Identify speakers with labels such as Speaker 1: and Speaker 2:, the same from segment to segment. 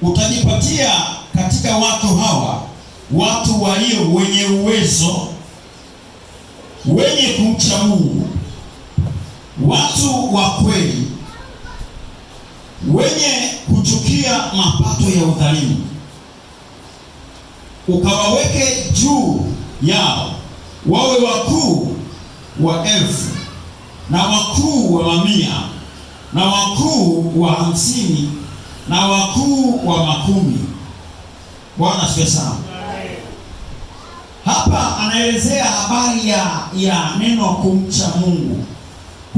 Speaker 1: utajipatia katika watu hawa watu walio wenye uwezo, wenye kumcha Mungu, watu wa kweli, wenye kuchukia mapato ya udhalimu. Ukawaweke juu yao, wawe wakuu wa 1000 na wakuu wa 100 na wakuu wa 50 na wakuu wa 10. Bwana asifiwe sana. Hapa anaelezea habari ya neno kumcha Mungu.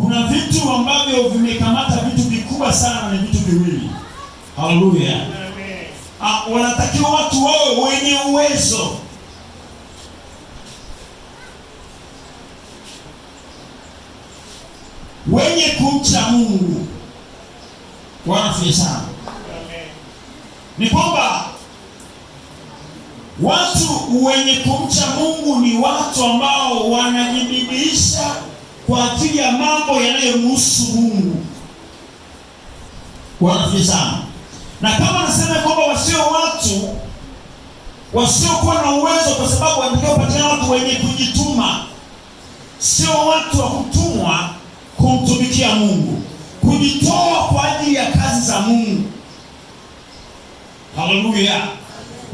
Speaker 1: Kuna vitu ambavyo vimekamata vitu vikubwa sana, ni vitu viwili. Haleluya. Wanatakiwa watu wawe wenye uwezo, wenye kumcha Mungu. Bwana asifiwe sana. Ni kwamba watu wenye kumcha Mungu ni watu ambao wanajibidiisha kwa ajili ya mambo yanayomhusu Mungu. Bwana asifiwe sana. Na kama nasema kwamba watu wasiokuwa na uwezo, kwa sababu wanatakiwa patikana watu wenye kujituma, sio watu wa kutumwa kumtumikia Mungu, kujitoa kwa ajili ya kazi za Mungu. Haleluya.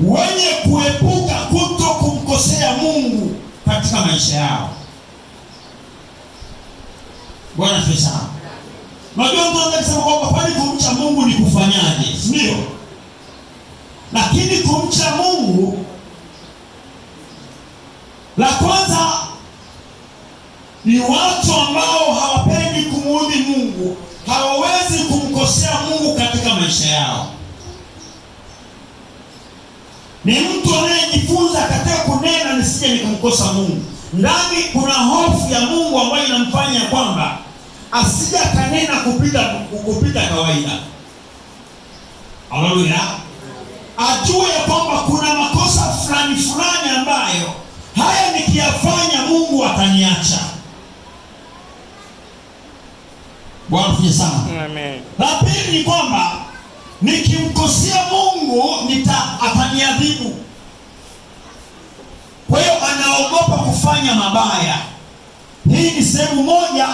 Speaker 1: Wenye kuepuka kuto kumkosea Mungu katika maisha yao. Bwana asifiwe sana. Unajua mtu anaweza kusema kwamba kwani kumcha Mungu ni kufanyaje? Ndio. Lakini kumcha Mungu, la kwanza ni watu ambao hawapendi kumuudhi Mungu, hawawezi kumkosea Mungu katika maisha yao. Ni mtu anayejifunza katika kunena nisije nikamkosa Mungu. Ndani kuna hofu ya Mungu ambayo inamfanya kwamba asije kanena kupita kawaida. Haleluya. Ajue ya kwamba kuna makosa fulani ambayo haya nikiyafanya Mungu ataniacha. Bwana asifiwe sana.
Speaker 2: Amen.
Speaker 1: La pili ni kwamba nikimkosea Mungu ataniadhibu. Kwa hiyo anaogopa kufanya mabaya. Hii ni sehemu moja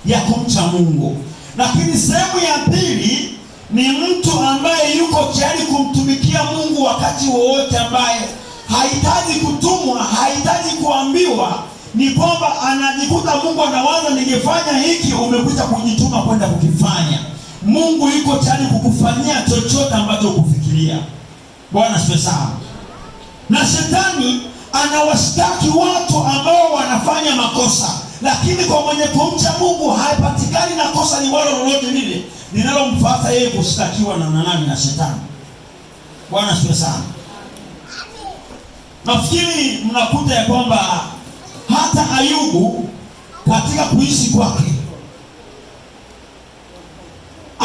Speaker 1: ya kumcha Mungu. Lakini sehemu ya pili ni mtu ambaye yuko tayari kumtumikia Mungu wakati wowote, ambaye hahitaji kutumwa, hahitaji kuambiwa. Ni kwamba anajikuta Mungu anawaza ningefanya hiki, umekuja kujituma kwenda kukifanya. Mungu yuko tayari kukufanyia chochote ambacho ukufikiria. Bwana asifiwe sana. Na shetani anawashtaki watu ambao wanafanya makosa, lakini kwa mwenye kumcha Mungu haipatikani na kosa ni wala lolote lile linalomfuata yeye kushtakiwa na nani? Na shetani. Bwana asifiwe sana. Nafikiri mnakuta ya kwamba hata Ayubu katika kuishi kwake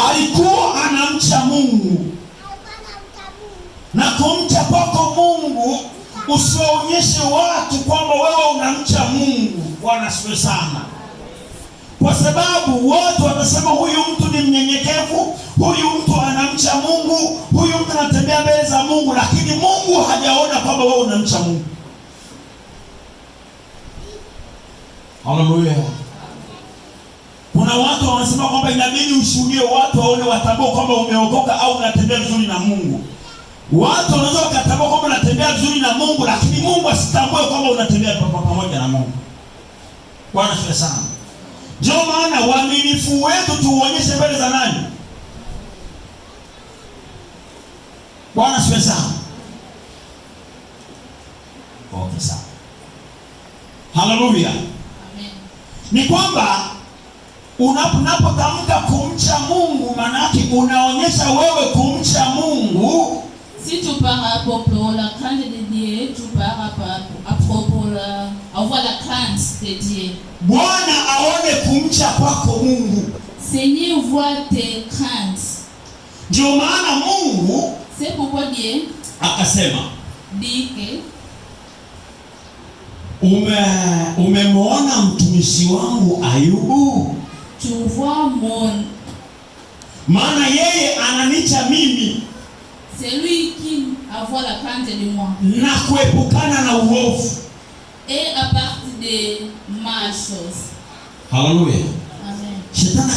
Speaker 1: alikuwa anamcha Mungu. Na kumcha kwako Mungu usiwaonyeshe watu kwamba wewe unamcha Mungu. Bwana asifiwe sana. Kwa sababu watu watasema huyu mtu ni mnyenyekevu, huyu mtu anamcha Mungu, huyu mtu anatembea mbele za Mungu, lakini Mungu hajaona kwamba wewe unamcha Mungu. Haleluya. Kuna watu wanasema kwamba inabidi ushuhudie watu waone, watambue kwamba umeokoka au unatembea vizuri na Mungu. Watu wanaweza wakatambua kwamba unatembea vizuri na Mungu, lakini Mungu asitambue kwamba unatembea pamoja na Mungu. Bwana asifiwe sana. Ndio maana uaminifu wetu tuuonyeshe mbele za nani? Bwana asifiwe sana. Okay, sawa. Haleluya.
Speaker 3: Amen.
Speaker 1: Ni kwamba unapotamka kumcha Mungu, maana yake unaonyesha wewe kumcha Mungu.
Speaker 3: Si tu parles pour la crainte de Dieu, tu parles à propos avoir la crainte de Dieu.
Speaker 1: Bwana aone kumcha kwako Mungu.
Speaker 3: Seigneur voit tes craintes.
Speaker 1: Ndio maana Mungu,
Speaker 3: c'est pourquoi Dieu
Speaker 1: akasema,
Speaker 3: dit que umemwona mtumishi wangu Ayubu. Tu vois mon,
Speaker 1: maana yeye ananicha mimi.
Speaker 3: C'est lui qui avoir la crainte de moi.
Speaker 1: Na kuepukana na uovu.
Speaker 3: Et à partir de ma chose.
Speaker 1: Hallelujah.
Speaker 3: Amen.
Speaker 1: Shetani